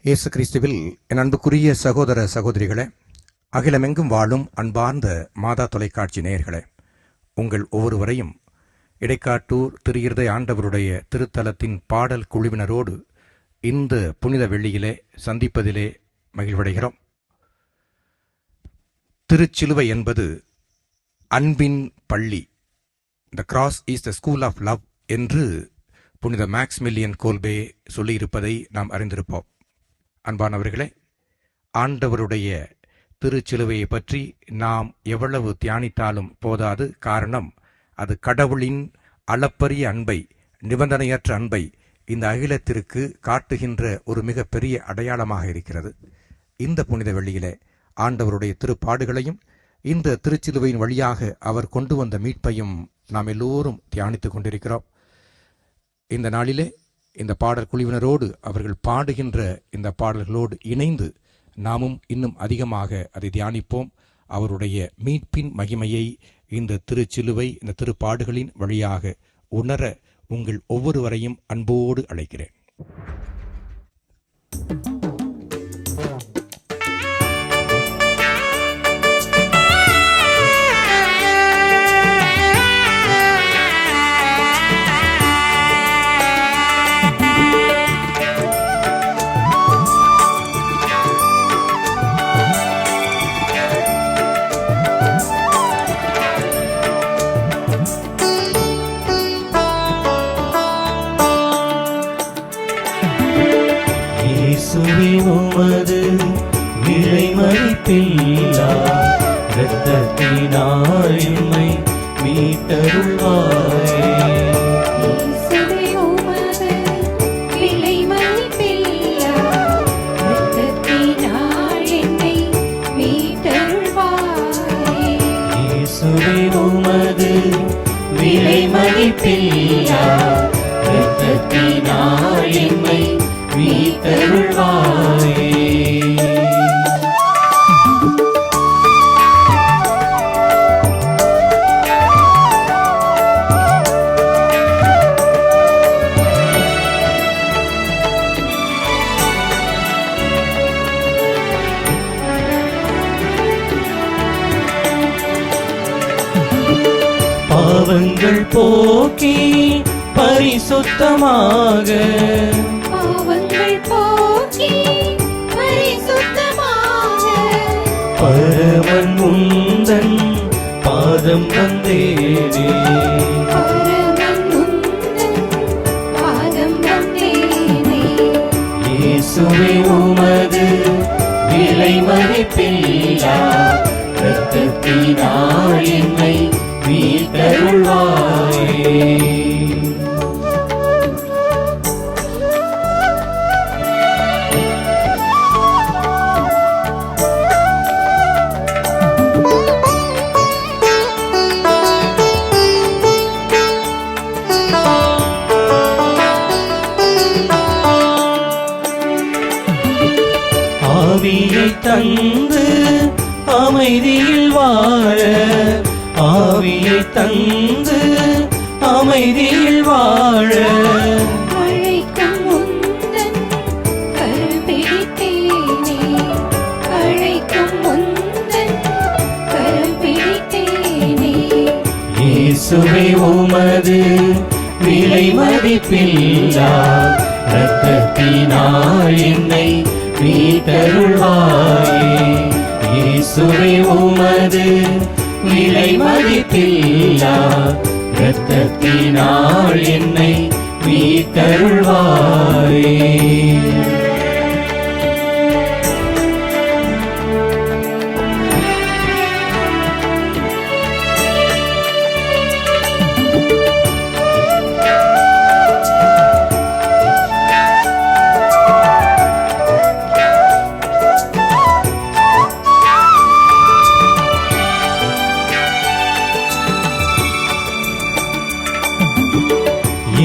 இயேசு கிறிஸ்துவில் என் அன்புக்குரிய சகோதர சகோதரிகளே, அகிலமெங்கும் வாழும் அன்பார்ந்த மாதா தொலைக்காட்சி நேயர்களே, உங்கள் ஒவ்வொருவரையும் இடைக்காட்டூர் திரு இருதய ஆண்டவருடைய திருத்தலத்தின் பாடல் குழுவினரோடு இந்த புனித வெள்ளியிலே சந்திப்பதிலே மகிழ்வடைகிறோம். திருச்சிலுவை என்பது அன்பின் பள்ளி, the cross is the school of love என்று புனித மேக்ஸ்மில்லியன் கோல்பே சொல்லியிருப்பதை நாம் அறிந்திருப்போம். அன்பானவர்களே, ஆண்டவருடைய திருச்சிலுவையை பற்றி நாம் எவ்வளவு தியானித்தாலும் போதாது. காரணம், அது கடவுளின் அளப்பரிய அன்பை, நிபந்தனையற்ற அன்பை இந்த அகிலத்திற்கு காட்டுகின்ற ஒரு மிகப்பெரிய அடையாளமாக இருக்கிறது. இந்த புனித வெள்ளியிலே ஆண்டவருடைய திருப்பாடுகளையும் இந்த திருச்சிலுவையின் வழியாக அவர் கொண்டு வந்த மீட்பையும் நாம் எல்லோரும் தியானித்துக் கொண்டிருக்கிறோம். இந்த நாளிலே இந்த பாடல் குழுவினரோடு அவர்கள் பாடுகின்ற இந்த பாடல்களோடு இணைந்து நாமும் இன்னும் அதிகமாக அதை தியானிப்போம். அவருடைய மீட்பின் மகிமையை இந்த திருச்சிலுவை, இந்த திருப்பாடுகளின் வழியாக உணர உங்கள் ஒவ்வொருவரையும் அன்போடு அழைக்கிறேன். உமது விலை மதிப்பில்லா இரத்தத்தினால் எம்மை மீட்டருள்வாயே. உமது விலை மதிப்பில்லா இரத்தத்தினால் எம்மை மீட்டருள்வாயே. இயேசுவே, உமது விலை மதிப்பில்லா இரத்தத்தினால் எம்மை மீட்டருள்வாயே. பாவங்கள் போக்கி பரிசுத்தமாக, பாவங்கள் போக்கி பரிசுத்தமாக, பரமன் முந்தன் பாதம் வந்தேனே. பரமன் உந்தன் பாதம் வந்தேனே. இயேசுவே, உமது விலை மதிப்பில்லா இரத்தத்தினால் என்னை மீட்டருள்வாயே. ஆவியை தந்து அமைதியில் வாழ, ஆவியை தந்து அமைதியில் வாழ, அழைக்கும் உந்தன் கரம் பிடித்தேனே. அழைக்கும் உந்தன் கரம் பிடித்தேனே. இயேசுவே, உமது விலை மதிப்பில்லா இரத்தத்தினால் என்னை மீட்டருள்வாயே. இயேசுவே, உமது விலை மதிப்பில்லா இரத்தத்தினால் என்னை மீட்டருள்வாயே.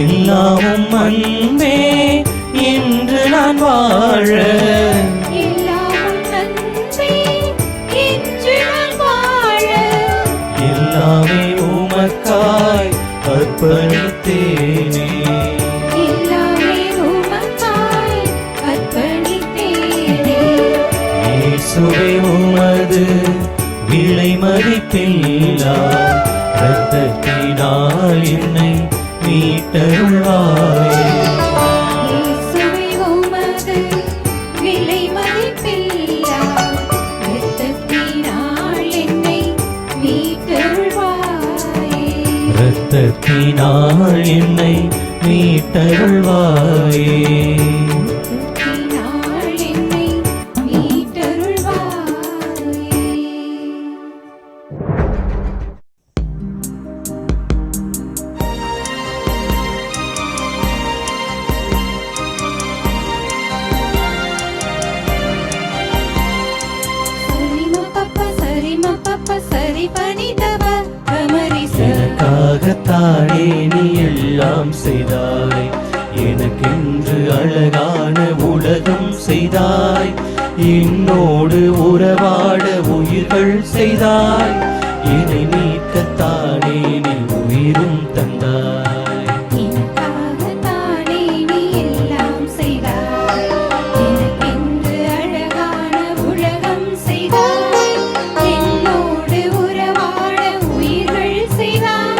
எல்லாமும் அன்பே என்று நான் வாழ, எல்லாமும் அன்பே என்று நான் வாழ, எல்லாமே உமக்காய் அர்ப்பணித்தேனே. எல்லாமே உமக்காய் அர்ப்பணித்தேனே. இயேசுவே உமது விலை மதிப்பில்லா இரத்தத்தினால் என்னை மீட்டருள்வாயே. இயேசுவே உமது விலை மதிப்பில்லா இரத்தத்தினால் என்னை மீட்டருள்வாயே. இரத்தத்தினால் என்னை மீட்டருள்வாயே. இரத்தத்தினால் என்னை மீட்டருள்வாயே. சரி பனிதவ கமரிச. எனக்காகத்தானே நீ எல்லாம் செய்தாய், எனக்கென்று அழகான உலகம் செய்தாய், என்னோடு உறவாட உயிர்கள் செய்தாய், என்னை மீட்கத்தானே நீ உயிரும் தந்தாய். எனக்காகத்தானே நீ எல்லாம் செய்தாய், எனக்கென்று அழகான உலகம் செய்தாய், என்னோடு உறவாட உயிர்கள் செய்தாய்,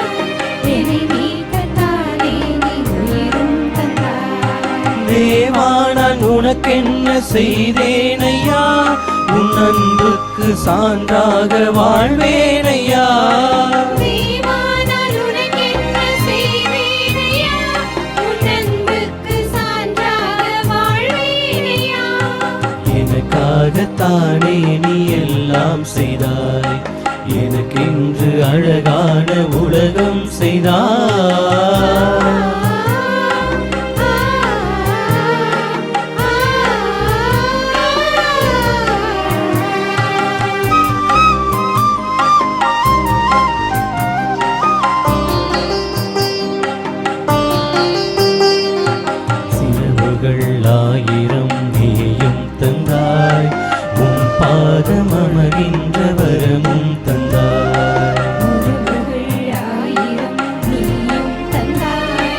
என்னை மீட்கத்தானே நீ உயிரும் தந்தாய். தேவா நான் உனக்கென்ன செய்தேனையா, உன் அன்புக்கு சான்றாக வாழ்வேனையா. தேவா நான் உனக்கென்ன செய்தேனையா, உன் அன்புக்கு சான்றாக வாழ்வேனையா. எனக்காகத்தானே நீ எல்லாம் செய்தாய், எனக்கென்று அழகான உலகம் செய்தாய். சிறகுகள் 1000 நீயும் தந்தாய், உன் பாதம் அமர்கின்ற வரமும் தந்தாய். உறவுகள் 1000 நீயும் தந்தாய்,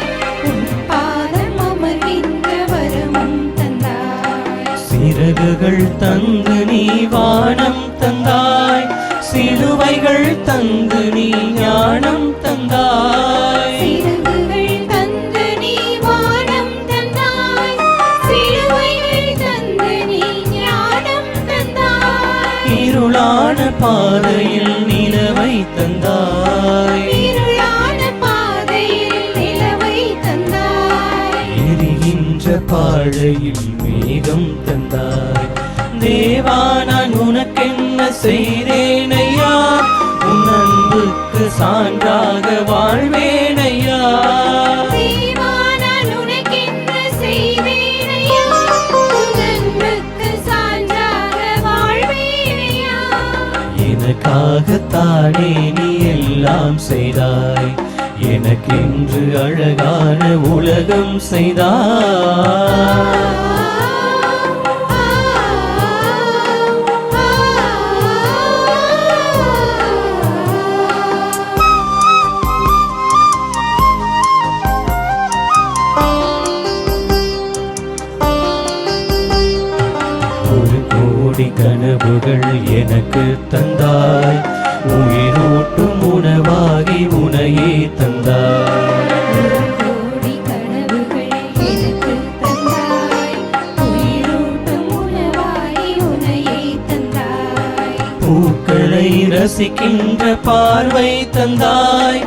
உன் பாதம் அமர்கின்ற வரமும் தந்தாய். சிறகுகள் தந்து நீ வானம் தந்தாய், சிலுவைகள் தந்து நீ ஞானம் தந்தாய். சிறகுகள் தந்து நீ வானம் தந்தாய், சிலுவைகள் தந்து நீ ஞானம் தந்தாய். இருளான பாதையில் நிலவை தந்தாய், இருளான பாதையில் நிலவை தந்தாய். எரிகின்ற பாழையில் மேகம் தந்தாய். தேவா நான் உனக்கென்ன செய்தேனையா, உன் அன்புக்கு சான்றாக வாழ்வேனையா. தேவா நான் உனக்கென்ன செய்தேனையா, உன் அன்புக்கு சான்றாக வாழ்வேனையா. எனக்காகத்தானே நீ எல்லாம் செய்தாய், எனக்கென்று அழகான உலகம் செய்தாய். ஒரு கோடி கனவுகள் எனக்கு தந்தாய், உயிரூட்டும் உணவாகி உனையே தந்தாய். கோடி கனவுகள் எனக்கு தந்தாய், உயிரூட்டும் உணவாய் உனையே தந்தாய். பூக்களை ரசிக்கின்ற பார்வை தந்தாய்,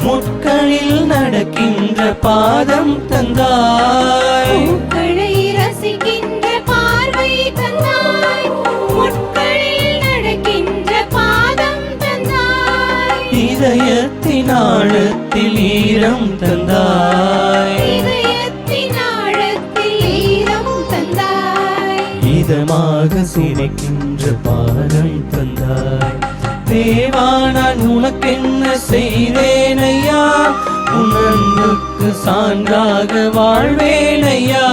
முட்களில் நடக்கின்ற பாதம் தந்தாய். பூக்களை ரசிக்கின்ற பார்வை தந்தாய், முட்களில் நடக்கின்ற பாதம் தந்தாய். இதயத்தின் ஆழத்தில் ஈரம் தந்தாய், இதயத்தின் ஆழத்தில் ஈரம் தந்தாய். இதமாக சிரிக்கின்ற பாதம் தந்தாய். தேவா நான் உனக்கென்ன செய்தேனையா, உன் அன்புக்கு சான்றாக வாழ்வேனையா.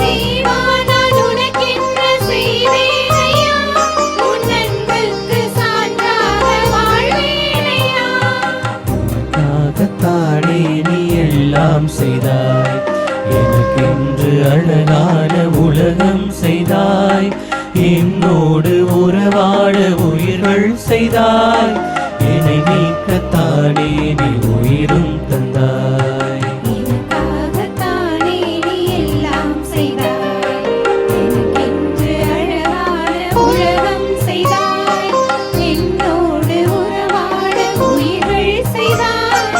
தேவா நான் உனக்கென்ன செய்தேனையா, உன் அன்புக்கு சான்றாக வாழ்வேனையா. உனக்காகத்தானே நீ எல்லாம் செய்தாய், எனக்கென்று அழகான உலகம் செய்தாய், என்னோடு உறவாட உயிர்கள் செய்தாய், என்னை மீட்கத்தானே நீ உயிரும் தந்தாய். எனக்காகத்தானே நீ எல்லாம் செய்தாய், எனக்கென்று அழகான உலகம் செய்தாய், என்னோடு உறவாட உயிர்கள் செய்தாய்,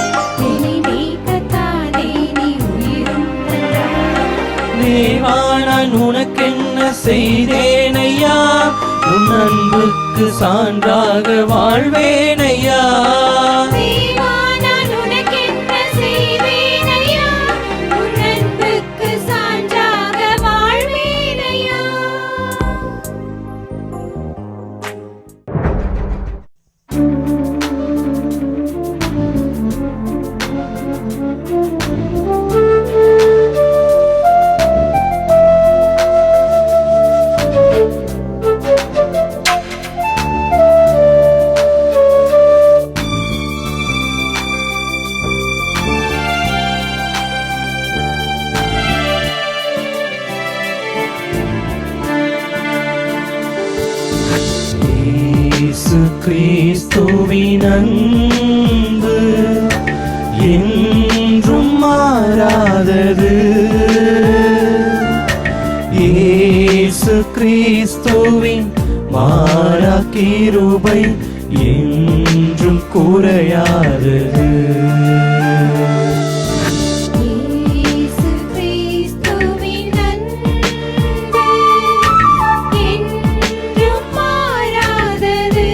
என்னை நீக்கத்தானே நீ உயிரும் தந்தாய். தேவா நான் உனக்கென்ன செய்தேனையா, உன் அன்புக்கு சான்றாக வாழ்வேனையா. தேவா நான் உனக்கென்ன செய்வேனையா, உன் அன்புக்கு சான்றாக வாழ்வேனையா. இயேசு கிறிஸ்துவின் அன்பு என்றும் மாறாதது. இயேசு கிறிஸ்துவின் மாறா கிருபை என்றும் குறையாதது. இயேசு கிறிஸ்துவின் அன்பு என்றும் மாறாதது.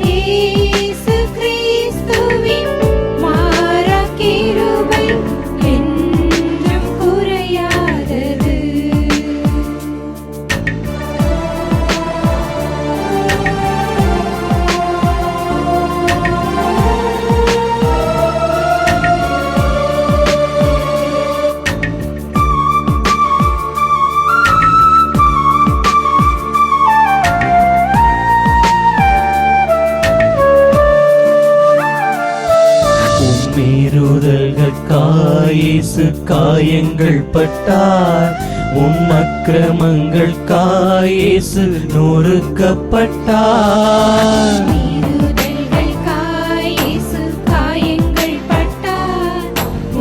இயேசு கிறிஸ்துவின் மாறா கிருபை என்றும் குறையாதது. மீறுதல்களுக்காயேசு காயங்கள் பட்டார், உன் அக்கிரமங்களுக்காயேசு நொறுக்கப்பட்டார். மீறுதல்களுக்காய் இயேசு காயங்கள் பட்டார்,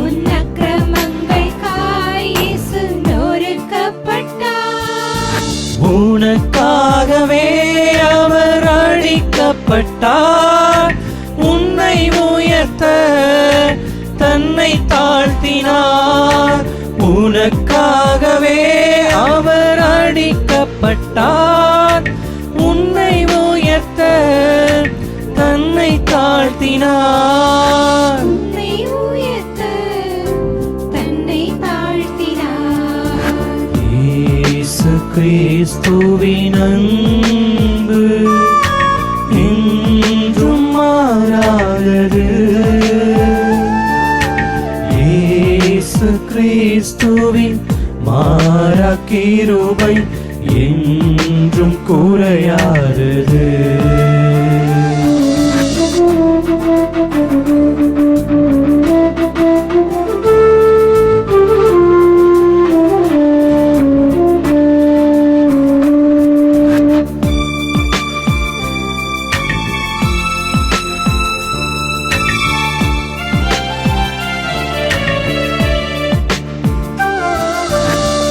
உன் அக்கிரமங்களுக்காய் இயேசு நொறுக்கப்பட்டார். உனக்காகவே அவர் அழிக்கப்பட்டார், உன்னை உயர்த்த தன்னை தாழ்த்தினார். உனக்காகவே அவர் அழிக்கப்பட்டார், உன்னை உயர்த்த தன்னை தாழ்த்தினார். உன்னை உயர்த்த தன்னை தாழ்த்தினார். இயேசு கிறிஸ்துவின் அன்பு என்றும் மாறாதது. இயேசு கிறிஸ்துவின் மாறா கிருபை என்றும் குறையாதது.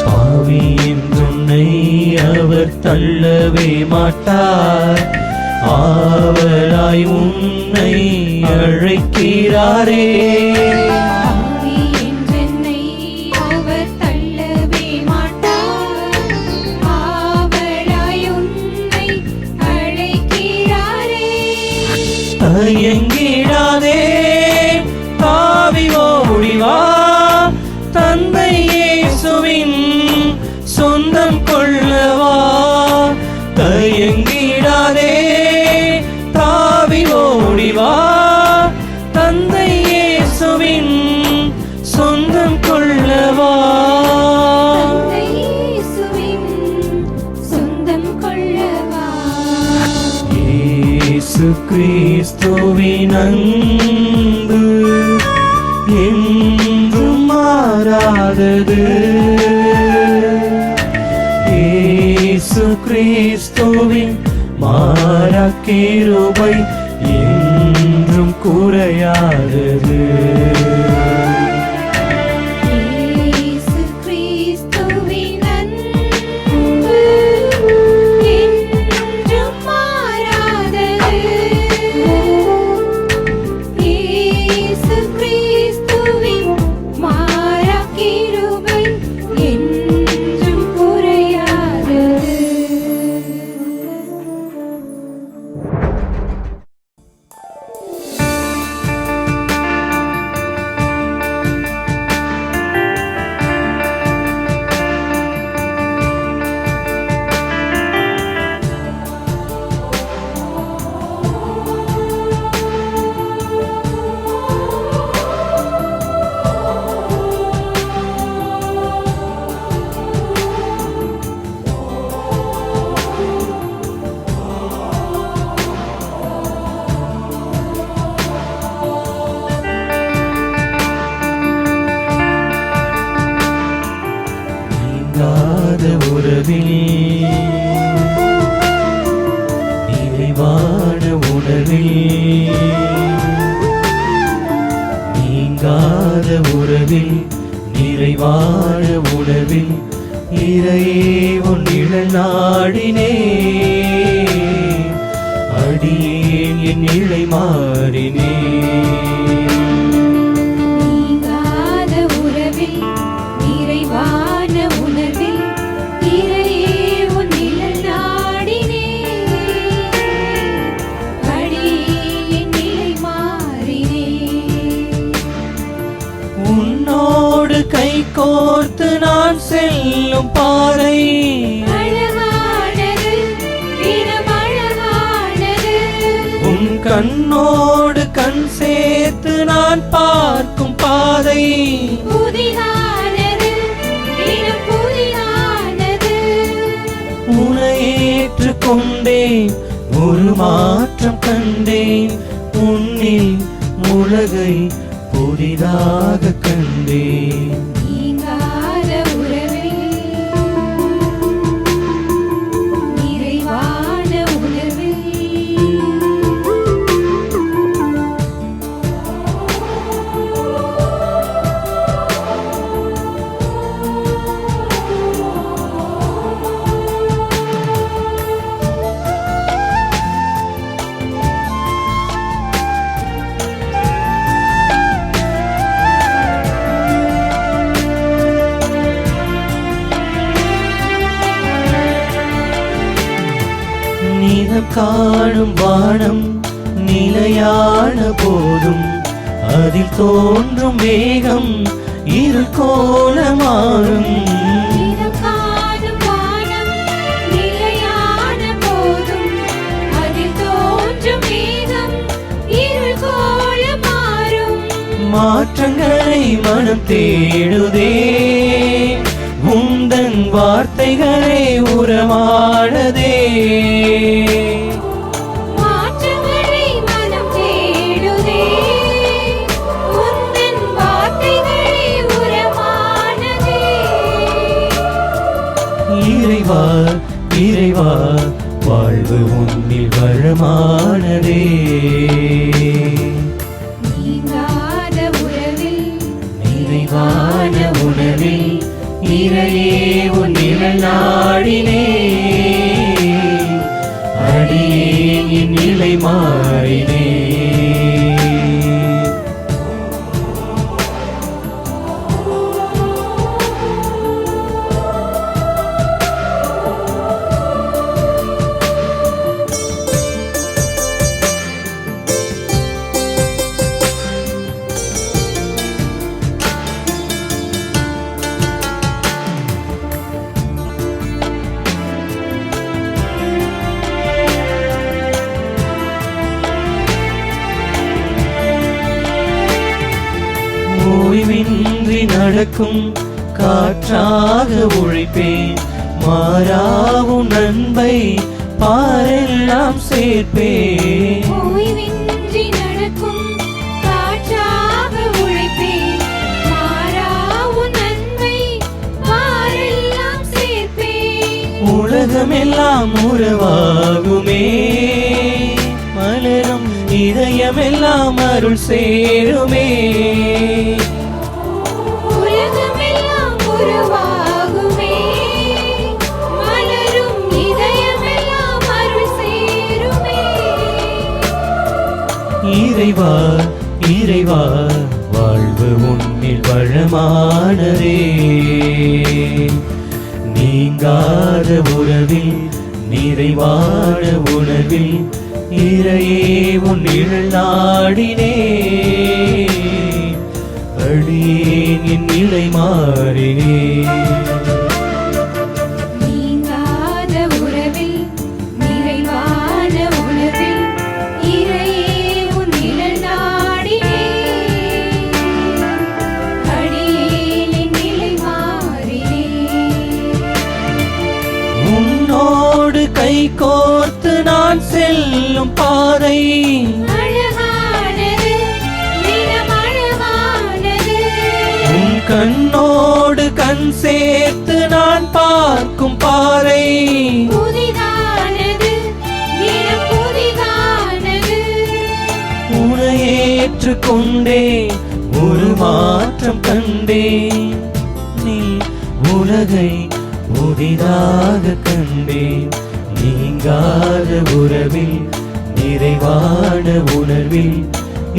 பாவி என்றுன்னை அவர் தள்ளவே மாட்டார், ஆவலாய் உன்னை அழைக்கிறாரே. பாவி என்றென்னை அவர் தள்ளவே மாட்டார், ஆவலாய் உன்னை அழைக்கிறாரே. தயங்கிடாதே பாவி ஓடிவா, தந்தை இயேசுவின் சொந்தம் கொள்ளவா. தயங்கிடாதே தாவி ஓடிவா, தந்தை இயேசுவின் சொந்தம் கொள்ளவா. தந்தை இயேசுவின் சொந்தம் கொள்ளவா. இயேசு கிறிஸ்துவின் அன்பு என்றும் மாறாதது. இயேசு கிறிஸ்துவின் மாறா கிருபை என்றும் குறையாதது. இயேசு கிறிஸ்துவின் அன்பு என்றும் மாறாதது. இயேசு கிறிஸ்துவின் மாறா கிருபை என்றும் குறையாதது. நீங்காத உறவில் நிறைவான உணர்வில், நீங்காத உறவில் நிறைவான உணர்வில் இறையே உன் நிழல் நாடினே. அடியேன் என் நிலை மாறினே. நீங்காத உறவில் நிறைவான உணர்வில் இறையே உன் நிழல் நாடினே. அடியேன் என் நிலை மாறினே. உன்னோடு கை கோர்த்து நான் செல்லும் பாதை அழகானது, தினம் அழகானது. உன் கண்ணோடு கண் சேர்த்து நான் பார்க்கும் பாதை புதிதானது, தினம் புதிதானது. உன்னை ஏற்றுக்கொண்டேன், ஒரு மாற்றம் கண்டேன். உன்னில் உலகை புதிதாக கண்டேன். நீங்காத உறவில் நிறைவான உணர்வில் நீதம் காணும் வானம் நிலையான போதும் அதில் தோன்றும் வேகம் இருள் கோலமாறும். நிறம் காணும் வானம் நிலையான போதும் அதில் தோன்றும் மேகம் இருள் போல மாறும். மாற்றங்களை மனம் தேடுதே, உந்தன் வார்த்தைகளே உரமானதே. மாற்றங்களை மனம் தேடுதே, உந்தன் வார்த்தைகளே உரமானதே. இறைவா இறைவா வாழ்வு உன்னில் வளமானதே. நீங்காத உறவில் நிறைவான உணவில் இறையே உன் நிழல் நாடினே. அடியேன் என் நிலை மாறினே. ஓய்வின்றி நடக்கும் காற்றாக உழைப்பேன். மாறாவும் அன்பை பாரெல்லாம் சேர்ப்பேன். ஓய்வின்றி நடக்கும் காற்றாக உழைப்பேன். மாறாவும் நன்மை பாரெல்லாம் சேர்ப்பேன். உலகமே இதயமெல்லாம் உறவாகுமே, மலரும் இதயமெல்லாம் அருள் சேருமே. உலகமெல்லாம் உருவாகுமே, மலரும் இதயமெல்லாம் அருள் சேருமே. இறைவா இறைவா வாழ்வு உன்னில் வளமானதே, நீங்காத உறவில் நிறைவான உணர்வில் இறையே உன் நிழல் நாடினே. அடியேன் என் நிலை மாறினே. நீங்காத உறவில் நிறைவான உணர்வில் இறையே உன் நிழல் நாடினே. அடியேன் என் நிலை மாறினே. உன்னோடு கை கோர்த்து நான் செல்லும் பாதை அழகானது, தினம் அழகானது. உன் கண்ணோடு கண் சேர்த்து நான் பார்க்கும் பாதை புதிதானது, தினம் புதிதானது. உன்னை ஏற்றுக்கொண்டே ஒரு மாற்றம் கண்டேன். நீ உலகை புதிதாக கண்டேன். நீங்காத உறவில் நிறைவான உணர்வில்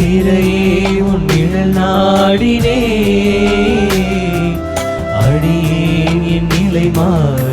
இறையே உன் நிழல் நாடினே. அடியேன் என் நிலை மாறினே.